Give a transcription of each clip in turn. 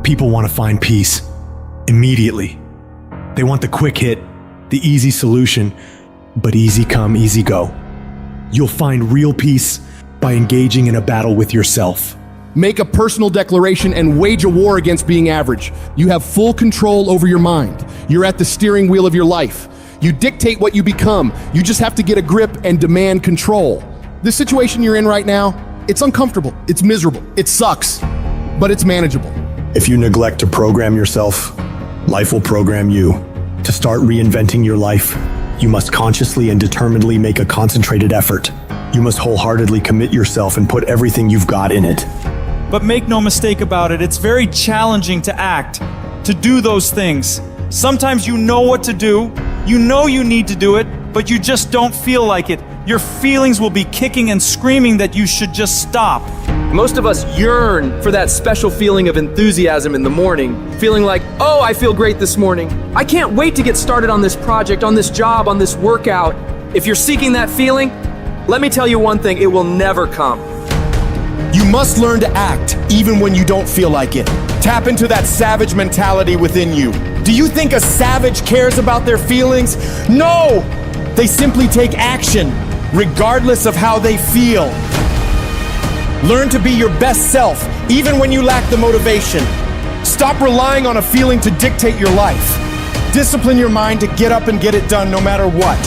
People want to find peace immediately. They want the quick hit, the easy solution, but easy come, easy go. You'll find real peace by engaging in a battle with yourself. Make a personal declaration and wage a war against being average. You have full control over your mind. You're at the steering wheel of your life. You dictate what you become. You just have to get a grip and demand control. This situation you're in right now, it's uncomfortable, it's miserable, it sucks, but it's manageable. If you neglect to program yourself, life will program you. To start reinventing your life, you must consciously and determinedly make a concentrated effort. You must wholeheartedly commit yourself and put everything you've got in it. But make no mistake about it, it's very challenging to act, to do those things. Sometimes you know what to do, you know you need to do it, but you just don't feel like it. Your feelings will be kicking and screaming that you should just stop. Most of us yearn for that special feeling of enthusiasm in the morning, feeling like, oh, I feel great this morning. I can't wait to get started on this project, on this job, on this workout. If you're seeking that feeling, let me tell you one thing, it will never come. You must learn to act even when you don't feel like it. Tap into that savage mentality within you. Do you think a savage cares about their feelings? No! They simply take action, regardless of how they feel. Learn to be your best self, even when you lack the motivation. Stop relying on a feeling to dictate your life. Discipline your mind to get up and get it done no matter what.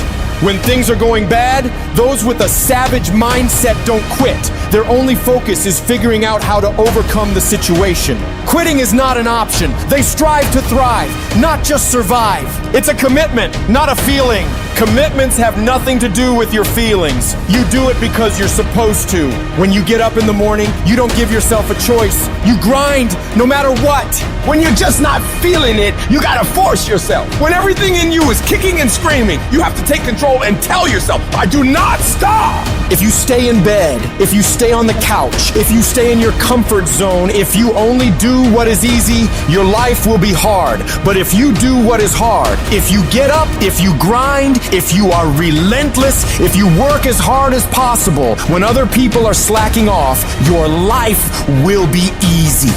When things are going bad, those with a savage mindset don't quit. Their only focus is figuring out how to overcome the situation. Quitting is not an option. They strive to thrive, not just survive. It's a commitment, not a feeling. Commitments have nothing to do with your feelings. You do it because you're supposed to. When you get up in the morning, you don't give yourself a choice. You grind no matter what. When you're just not feeling it, you gotta force yourself. When everything in you is kicking and screaming, you have to take control and tell yourself, I do not stop. If you stay in bed, if you stay on the couch, if you stay in your comfort zone, if you only do what is easy, your life will be hard. But if you do what is hard, if you get up, if you grind, if you are relentless, if you work as hard as possible, when other people are slacking off, your life will be easy.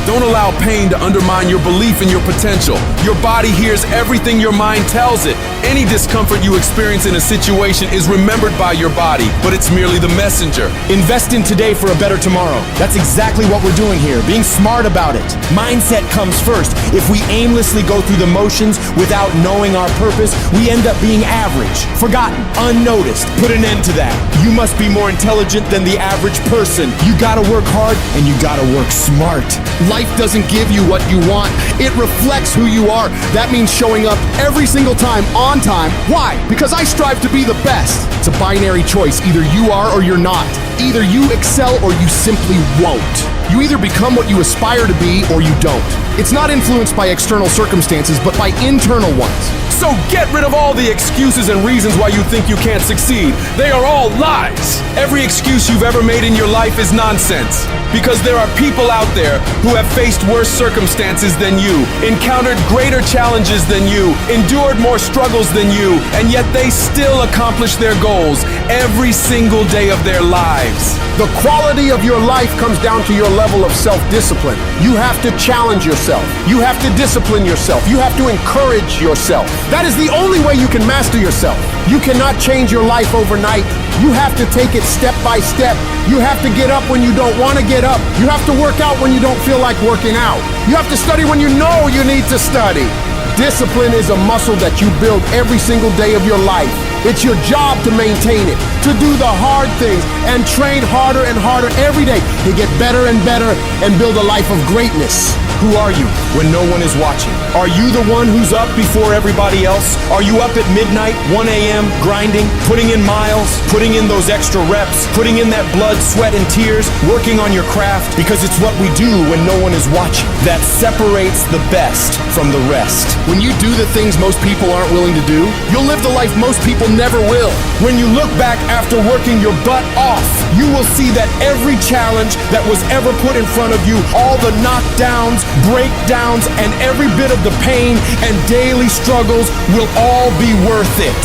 Don't allow pain to undermine your belief in your potential. Your body hears everything your mind tells it. Any discomfort you experience in a situation is remembered by your body, but it's merely the messenger. Invest in today for a better tomorrow. That's exactly what we're doing here, being smart about it. Mindset comes first. If we aimlessly go through the motions without knowing our purpose, we end up being average, forgotten, unnoticed. Put an end to that. You must be more intelligent than the average person. You gotta work hard and you gotta work smart. Life doesn't give you what you want. It reflects who you are. That means showing up every single time on time. Why? Because I strive to be the best. It's a binary choice. Either you are or you're not. Either you excel or you simply won't. You either become what you aspire to be or you don't. It's not influenced by external circumstances, but by internal ones. So get rid of all the excuses and reasons why you think you can't succeed. They are all lies. Every excuse you've ever made in your life is nonsense. Because there are people out there who have faced worse circumstances than you, encountered greater challenges than you, endured more struggles than you, and yet they still accomplish their goals every single day of their lives. The quality of your life comes down to your level of self-discipline. You have to challenge yourself. You have to discipline yourself. You have to encourage yourself. That is the only way you can master yourself. You cannot change your life overnight. You have to take it step by step. You have to get up when you don't want to get up. You have to work out when you don't feel like working out. You have to study when you know you need to study. Discipline is a muscle that you build every single day of your life. It's your job to maintain it, to do the hard things, and train harder and harder every day to get better and better and build a life of greatness. Who are you when no one is watching? Are you the one who's up before everybody else? Are you up at midnight, 1 a.m., grinding, putting in miles, putting in those extra reps, putting in that blood, sweat, and tears, working on your craft? Because it's what we do when no one is watching that separates the best from the rest. When you do the things most people aren't willing to do, you'll live the life most people never will. When you look back after working your butt off, you will see that every challenge that was ever put in front of you, all the knockdowns, breakdowns, and every bit of the pain and daily struggles will all be worth it.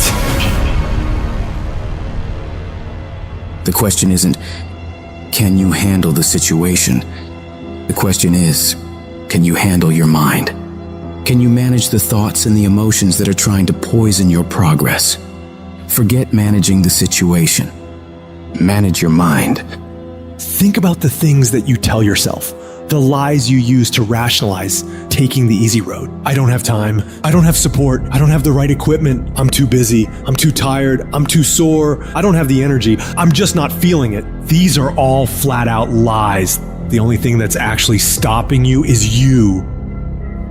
The question isn't, can you handle the situation? The question is, Can you handle your mind? Can you manage the thoughts and the emotions that are trying to poison your progress? Forget managing the situation. Manage your mind. Think about the things that you tell yourself, the lies you use to rationalize taking the easy road. I don't have time. I don't have support. I don't have the right equipment. I'm too busy. I'm too tired. I'm too sore. I don't have the energy. I'm just not feeling it. These are all flat out lies. The only thing that's actually stopping you is you.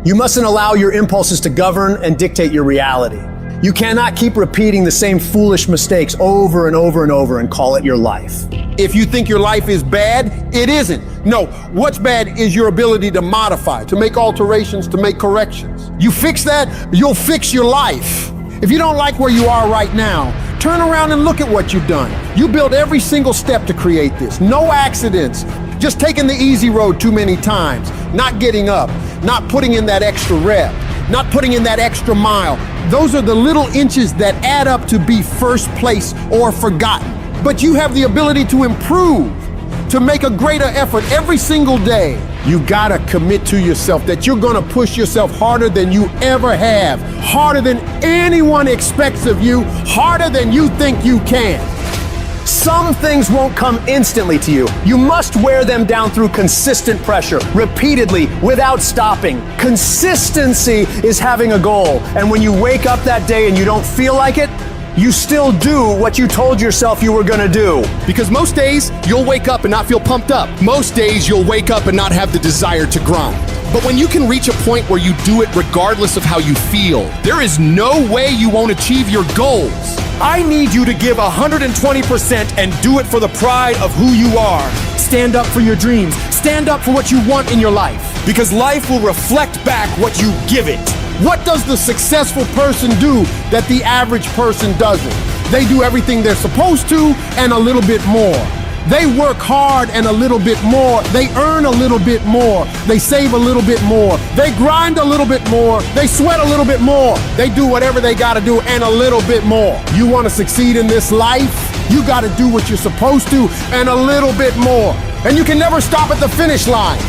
You mustn't allow your impulses to govern and dictate your reality. You cannot keep repeating the same foolish mistakes over and over and over and call it your life. If you think your life is bad, it isn't. No, what's bad is your ability to modify, to make alterations, to make corrections. You fix that, you'll fix your life. If you don't like where you are right now, turn around and look at what you've done. You built every single step to create this. No accidents. Just taking the easy road too many times. Not getting up. Not putting in that extra rep. Not putting in that extra mile. Those are the little inches that add up to be first place or forgotten. But you have the ability to improve, to make a greater effort every single day. You gotta commit to yourself that you're gonna push yourself harder than you ever have, harder than anyone expects of you, harder than you think you can. Some things won't come instantly to you. You must wear them down through consistent pressure, repeatedly, without stopping. Consistency is having a goal. And when you wake up that day and you don't feel like it, you still do what you told yourself you were gonna do. Because most days, you'll wake up and not feel pumped up. Most days, you'll wake up and not have the desire to grind. But when you can reach a point where you do it regardless of how you feel, there is no way you won't achieve your goals. I need you to give 120% and do it for the pride of who you are. Stand up for your dreams. Stand up for what you want in your life. Because life will reflect back what you give it. What does the successful person do that the average person doesn't? They do everything they're supposed to and a little bit more. They work hard and a little bit more. They earn a little bit more. They save a little bit more. They grind a little bit more. They sweat a little bit more. They do whatever they gotta do and a little bit more. You wanna succeed in this life? You gotta do what you're supposed to and a little bit more. And you can never stop at the finish line.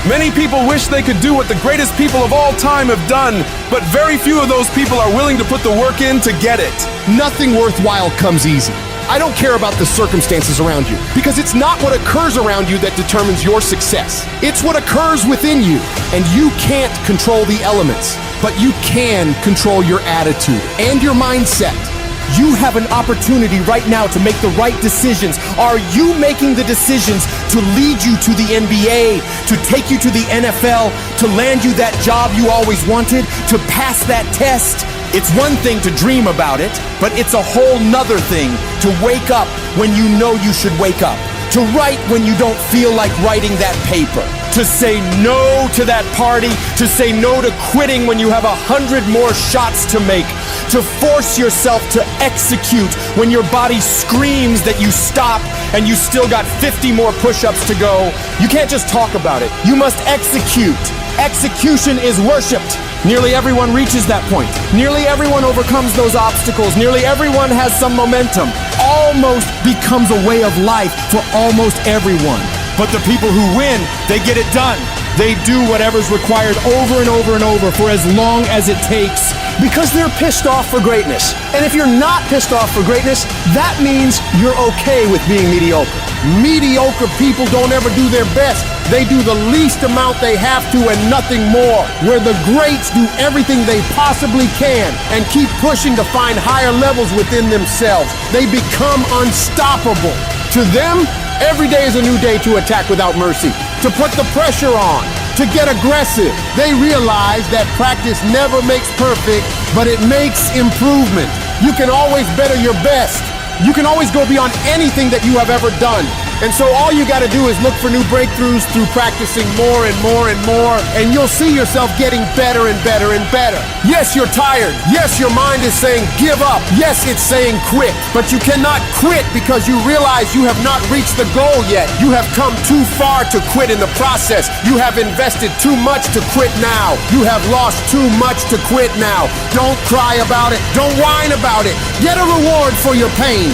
Many people wish they could do what the greatest people of all time have done, but very few of those people are willing to put the work in to get it. Nothing worthwhile comes easy. I don't care about the circumstances around you, because it's not what occurs around you that determines your success. It's what occurs within you. And you can't control the elements, but you can control your attitude and your mindset. You have an opportunity right now to make the right decisions. Are you making the decisions to lead you to the NBA, to take you to the NFL, to land you that job you always wanted, to pass that test? It's one thing to dream about it, but it's a whole nother thing to wake up when you know you should wake up, to write when you don't feel like writing that paper, to say no to that party, to say no to quitting when you have 100 more shots to make, to force yourself to execute when your body screams that you stop and you still got 50 more push-ups to go. You can't just talk about it. You must execute. Execution is worshipped. Nearly everyone reaches that point. Nearly everyone overcomes those obstacles. Nearly everyone has some momentum. Almost becomes a way of life for almost everyone. But the people who win, they get it done. They do whatever's required over and over and over for as long as it takes. Because they're pissed off for greatness. And if you're not pissed off for greatness, that means you're okay with being mediocre. Mediocre people don't ever do their best. They do the least amount they have to and nothing more. Where the greats do everything they possibly can and keep pushing to find higher levels within themselves. They become unstoppable. To them, every day is a new day to attack without mercy, to put the pressure on, to get aggressive. They realize that practice never makes perfect, but it makes improvement. You can always better your best. You can always go beyond anything that you have ever done. And so all you gotta do is look for new breakthroughs through practicing more and more and more, and you'll see yourself getting better and better and better. Yes, you're tired. Yes, your mind is saying give up. Yes, it's saying quit. But you cannot quit because you realize you have not reached the goal yet. You have come too far to quit in the process. You have invested too much to quit now. You have lost too much to quit now. Don't cry about it. Don't whine about it. Get a reward for your pain.